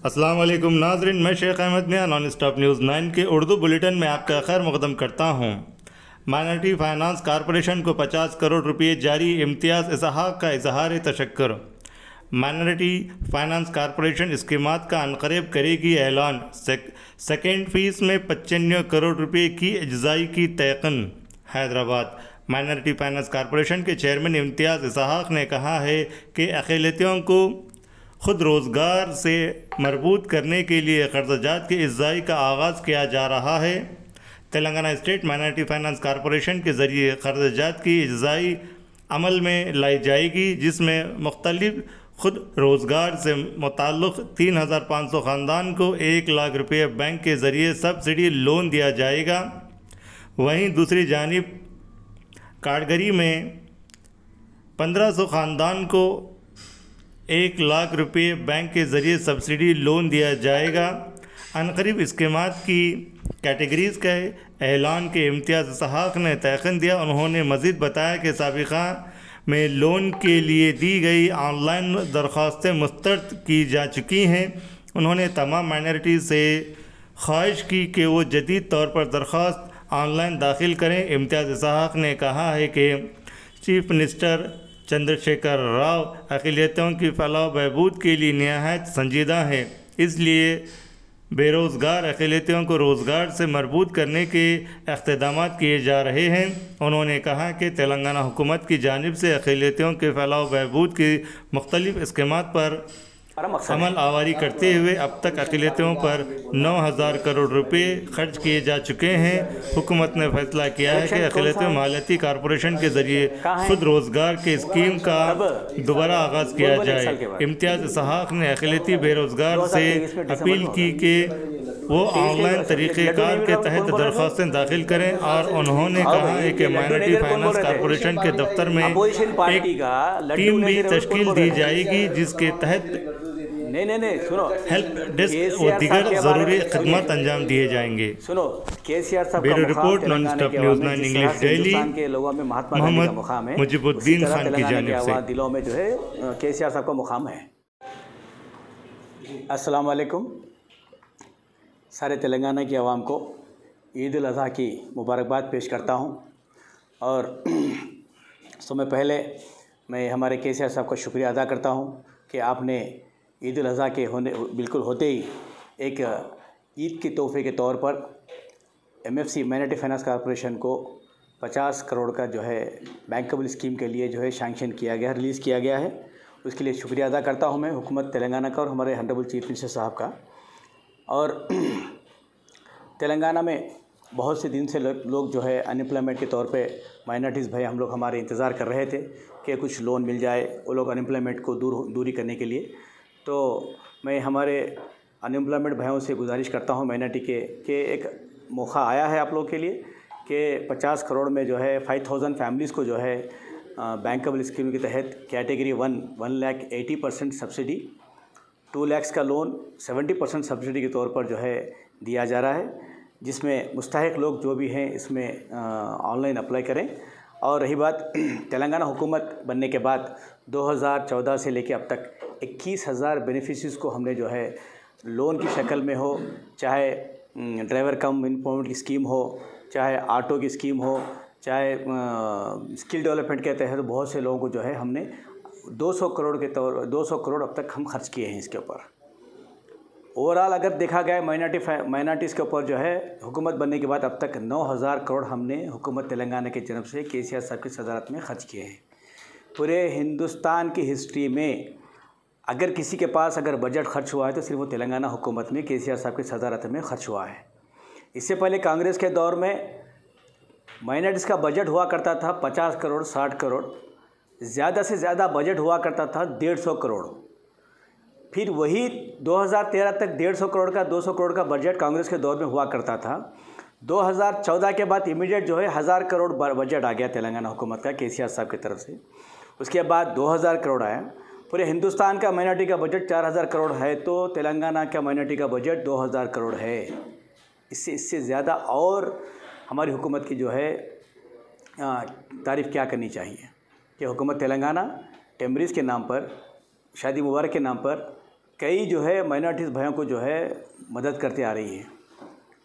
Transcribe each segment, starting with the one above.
अस्सलाम वालेकुम नाज़रीन, मैं शेख अहमद मियां नॉन स्टॉप न्यूज़ 9 के उर्दू बुलेटिन में आपका खैर मुक़द्दम करता हूं। माइनॉरिटी फाइनेंस कॉरपोरेशन को 50 करोड़ रुपये जारी, इम्तियाज़ इसहाक का इजहार तशक्कुर। माइनॉरिटी फाइनेंस कॉरपोरेशन स्कीमात का अनक़रीब करेगी ऐलान। सेकेंड फीस में 95 करोड़ रुपये की अज्जाई की तयक़न। हैदराबाद माइनॉरिटी फाइनेंस कॉरपोरेशन के चेयरमैन इम्तियाज़ इसहाक ने कहा है कि अक़लियतों को खुद रोज़गार से मरबूत करने के लिए कर्ज़जात की इज़्ज़ाई का आगाज़ किया जा रहा है। Telangana state minority finance corporation के ज़रिए कर्ज़जात की इज़्ज़ाई अमल में लाई जाएगी, जिसमें मुख्तलिफ खुद रोज़गार से मुताल्लिक़ 3500 ख़ानदान को 1 लाख रुपये बैंक के ज़रिए सब्सिडी लोन दिया जाएगा। वहीं दूसरी जानिब काटगरी में 1500 ख़ानदान को 1 लाख रुपये बैंक के ज़रिए सब्सिडी लोन दिया जाएगा। अनकरीब स्कीमात की कैटेगरीज़ के ऐलान के इम्तियाज़ इसहाक ने तयक़न दिया। उन्होंने मज़ीद बताया कि साबिक़ा में लोन के लिए दी गई ऑनलाइन दरख्वास्तें मुस्तरद की जा चुकी हैं। उन्होंने तमाम माइनॉरिटी से ख्वाहिश की कि वो जदीद तौर पर दरख्वास्त ऑनलाइन दाखिल करें। इम्तियाज़ इसहाक ने कहा है कि चीफ मिनिस्टर चंद्रशेखर राव अक़लियतों की फलाह बहबूद के लिए नहायत संजीदा है, इसलिए बेरोज़गार अक़लियतों को रोज़गार से मरबूत करने के इक़्तिदाम किए जा रहे हैं। उन्होंने कहा कि तेलंगाना हुकूमत की जानिब से अक़लियतों के फलाह बहबूद की मुख्तलिफ़ स्कीमात पर अमल आवारी करते हुए अब तक अक़लियतों पर 9000 करोड़ रुपये खर्च किए जा चुके हैं। हुकूमत ने फैसला किया है कि अक़लियती मालियाती कॉरपोरेशन के ज़रिए खुद रोज़गार के स्कीम का दोबारा आगाज़ किया जाए। इम्तियाज़ इसहाक ने अक़लियती बेरोज़गार से अपील की कि वो ऑनलाइन तरीक़ेकार के तहत दरख्वास्तें दाखिल करें, और उन्होंने कहा है कि माइनॉरिटी फाइनेंस कॉरपोरेशन के दफ्तर में एक टीम भी तश्कील दी जाएगी, जिसके तहत नहीं सुनो, हेल्प डेस्क और दीगर ज़रूरी खिदमत अंजाम दिए जाएंगे। सुनो, केसीआर साहब bureau report non stop news 9 English daily के लोगों में महात्मा गांधी का मुकाम है, मुजीबुद्दीन खान की जानिब से दिलों में जो है केसीआर साहब का मुकाम है। अस्सलाम वालेकुम। सारे तेलंगाना की आवाम को ईद उल अज़हा की मुबारकबाद पेश करता हूँ। और समय पहले मैं हमारे केसीआर साहब का शुक्रिया अदा करता हूँ कि आपने ईद उल अज़हा के बिल्कुल होते ही एक ईद के तोहफे के तौर पर एमएफसी माइनॉरिटी फाइनेंस कॉरपोरेशन को 50 करोड़ का जो है बैंकेबल स्कीम के लिए जो है सैंक्शन किया गया, रिलीज़ किया गया है। उसके लिए शुक्रिया अदा करता हूँ मैं हुकूमत तेलंगाना का और हमारे हॉनरेबल चीफ मिनिस्टर साहब का। और तेलंगाना में बहुत से दिन से लोग जो है अनएम्प्लॉयमेंट के तौर पे माइनॉरिटीज़ भाई हम लोग हमारे इंतज़ार कर रहे थे कि कुछ लोन मिल जाए, वो लोग अनएम्प्लॉयमेंट को दूरी करने के लिए। तो मैं हमारे अनएम्प्लॉयमेंट भाइयों से गुजारिश करता हूँ माइनॉरिटी के एक मौका आया है आप लोग के लिए कि 50 करोड़ में जो है 5000 फैमिलीज़ को जो है बैंकेबल स्कीम के तहत कैटेगरी 1 लाख 80% सब्सिडी, 2 लाख का लोन 70% सब्सिडी के तौर पर जो है दिया जा रहा है, जिसमें मुस्तहिक लोग जो भी हैं इसमें ऑनलाइन अप्लाई करें। और रही बात तेलंगाना हुकूमत बनने के बाद 2014 से लेकर अब तक 21,000 बेनिफिशरीज़ को हमने जो है लोन की शक्ल में हो, चाहे ड्राइवर कम एम्प्लॉयमेंट की स्कीम हो, चाहे ऑटो की स्कीम हो, चाहे स्किल डेवलपमेंट के तहत बहुत से लोगों को जो है हमने 200 करोड़ अब तक हम खर्च किए हैं इसके ऊपर। ओवरऑल अगर देखा गया माइनॉरिटीज़ के ऊपर जो है हुकूमत बनने के बाद अब तक 9000 करोड़ हमने हुकूमत तेलंगाना की तरफ से केसीआर साहब की सदारत में खर्च किए हैं। पूरे हिंदुस्तान की हिस्ट्री में अगर किसी के पास अगर बजट खर्च हुआ है तो सिर्फ वो तेलंगाना हुकूमत में केसीआर साहब की सदारत में खर्च हुआ है। इससे पहले कांग्रेस के दौर में माइनॉरिटीज़ का बजट हुआ करता था 50 करोड़ 60 करोड़, ज़्यादा से ज़्यादा बजट हुआ करता था 150 करोड़। फिर वही 2013 तक 150 करोड़ का 200 करोड़ का बजट कांग्रेस के दौर में हुआ करता था। 2014 के बाद इमीडिएट जो है 1000 करोड़ बजट आ गया तेलंगाना हुकूमत का केसीआर साहब की तरफ से। उसके बाद 2000 करोड़ आया। पूरे हिंदुस्तान का माइनॉरिटी का बजट 4000 करोड़ है, तो तेलंगाना का माइनॉरिटी का बजट 2000 करोड़ है। इससे ज़्यादा और हमारी हुकूमत की जो है तारीफ़ क्या करनी चाहिए कि हुकूमत तेलंगाना टेम्बरीज़ के नाम पर, शादी मुबारक के नाम पर कई जो है माइनॉरिटीज़ भाइयों को जो है मदद करते आ रही है।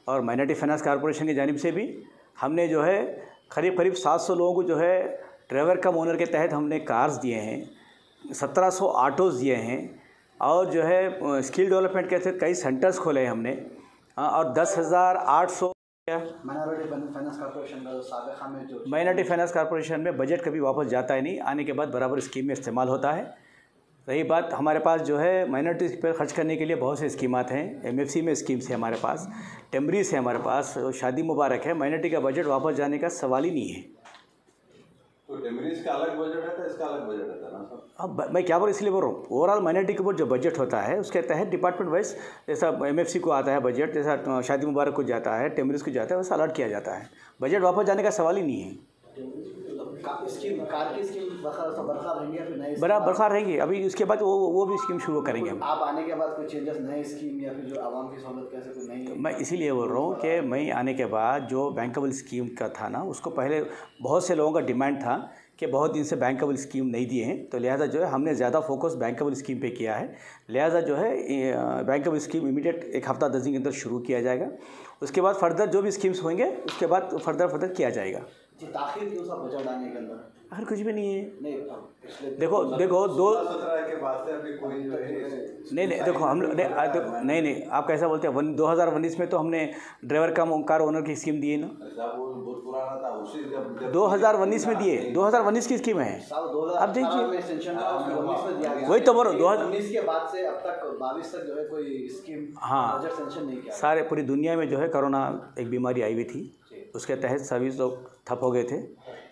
और माइनॉरिटी फाइनेंस कॉरपोरेशन की जानिब से भी हमने जो है करीब 700 लोगों को जो है ड्राइवर कम ओनर के तहत हमने कार्स दिए हैं, 1700 ऑटोज़ दिए हैं, और जो है स्किल डेवलपमेंट के तहत कई सेंटर्स खोले हैं हमने, और 10,800 माइनॉरिटी फाइनेंस कॉरपोरेशन में बजट कभी वापस जाता ही नहीं, आने के बाद बराबर स्कीम में इस्तेमाल होता है। रही बात, हमारे पास जो है माइनॉरिटीज़ पर खर्च करने के लिए बहुत से स्कीमात हैं। MFC में स्कीम्स है हमारे पास, टेम्बरीज है हमारे पास, शादी मुबारक है। माइनॉरिटी का बजट वापस जाने का सवाल ही नहीं है। तो टेम्बरीज का अलग बजट रहता है, इसका अलग बजट रहता है ना सर? अब मैं क्या बोल इसलिए बोल रहा हूँ, ओवरऑल माइनॉरिटी के ऊपर जो बजट होता है उसके तहत डिपार्टमेंट वाइज, जैसा MFC को आता है बजट, जैसा शादी मुबारक को जाता है, टेम्बरीज को जाता है, वैसा अलर्ट किया जाता है। बजट वापस जाने का सवाल ही नहीं है। बरकरार रहेंगी। अभी उसके बाद वो भी स्कीम शुरू करेंगे हम। आप आने के बाद कोई चेंजेस नए स्कीम या फिर जो आवाम की सहूलत कैसे कोई नई? मैं इसीलिए बोल रहा हूँ कि मैं आने के बाद जो बैंकेबल स्कीम का था ना, उसको पहले बहुत से लोगों का डिमांड था कि बहुत दिन से बैंकेबल स्कीम नहीं दिए हैं, तो लिहाजा जो है हमने ज़्यादा फोकस बैंकेबल स्कीम पे किया है। लिहाजा जो है बैंकेबल स्कीम इमीडिएट 1 हफ्ता 10 दिन के अंदर शुरू किया जाएगा। उसके बाद फर्दर जो भी स्कीम्स होंगे उसके बाद फर्दर किया जाएगा। जी, ताखिर क्यों सा बजट आने के अंदर? हर कुछ भी नहीं है। नहीं, देखो 17 के बाद से अभी कोई जो है नहीं देखो हम लोग नहीं आप कैसा बोलते हैं, 2019 में तो हमने ड्राइवर कम कार ओनर की स्कीम दी है ना। बहुत पुराना था, उसी जब 2019 में दिए, 2019 की स्कीम है। अब देखिए वही तो बोल रहा हूँ, 2019 के बाद से अब तक 22 तक जो है कोई स्कीम बजट सेंशन नहीं किया। सारे पूरी दुनिया में जो है कोरोना एक बीमारी आई हुई थी, उसके तहत सभी लोग ठप हो गए थे।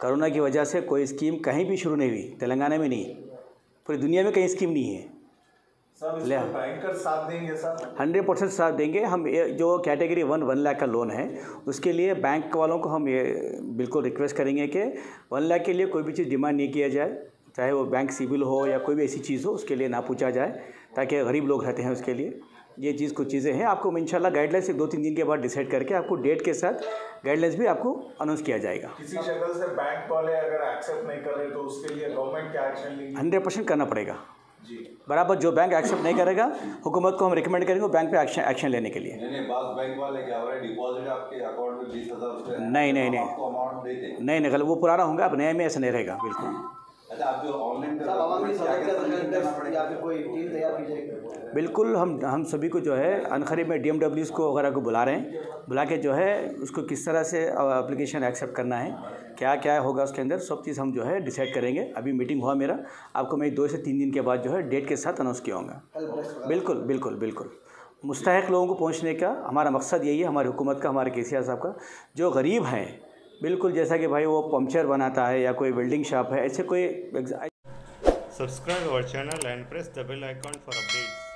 कोरोना की वजह से कोई स्कीम कहीं भी शुरू नहीं हुई, तेलंगाना में नहीं, पूरी दुनिया में कहीं स्कीम नहीं है। बैंकर साथ देंगे सर? 100% साथ देंगे हम। जो कैटेगरी 1 लाख का लोन है उसके लिए बैंक वालों को हम ये बिल्कुल रिक्वेस्ट करेंगे कि 1 लाख के लिए कोई भी चीज़ डिमांड नहीं किया जाए, चाहे वो बैंक सिविल हो या कोई भी ऐसी चीज़ हो, उसके लिए ना पूछा जाए, ताकि गरीब लोग रहते हैं उसके लिए। ये चीज़ कुछ चीज़ें हैं, आपको इंशाल्लाह गाइडलाइंस 2-3 दिन के बाद डिसाइड करके आपको डेट के साथ गाइडलाइंस भी आपको अनाउंस किया जाएगा। किसी शक्ल से बैंक वाले अगर एक्सेप्ट नहीं कर रहे तो उसके लिए गवर्नमेंट क्या एक्शन लेगी? 100% करना पड़ेगा जी। बराबर। जो बैंक एक्सेप्ट नहीं करेगा, हुकूमत को हम रिकमेंड करेंगे बैंक पे एक्शन लेने के लिए। नहीं, बात बैंक वाले क्या हो रहा है, डिपॉजिट आपके अकाउंट में 20,000 रुपये नहीं आपको अमाउंट देते हैं। नहीं गलत, वो पुराना होगा, अब नए में ऐसा नहीं रहेगा बिल्कुल। अच्छा, आप जो ऑनलाइन कोई टीम तैयार की जाएगी? बिल्कुल, हम सभी को जो है अनखरीब में DMWs को वगैरह को बुला रहे हैं, बुला के जो है उसको किस तरह से एप्लीकेशन एक्सेप्ट करना है, क्या होगा उसके अंदर, सब चीज़ हम जो है डिसाइड करेंगे। अभी मीटिंग हुआ मेरा, आपको मैं 2 से 3 दिन के बाद जो है डेट के साथ अनाउंस किया होगा। बिल्कुल मुस्तहिक लोगों को पहुँचने का हमारा मकसद यही है, हमारी हुकूमत का, हमारे KCR साहब का। जो गरीब हैं, बिल्कुल जैसा कि भाई वो पंक्चर बनाता है या कोई वेल्डिंग शॉप है, ऐसे कोई। Subscribe our channel and press the bell icon for updates.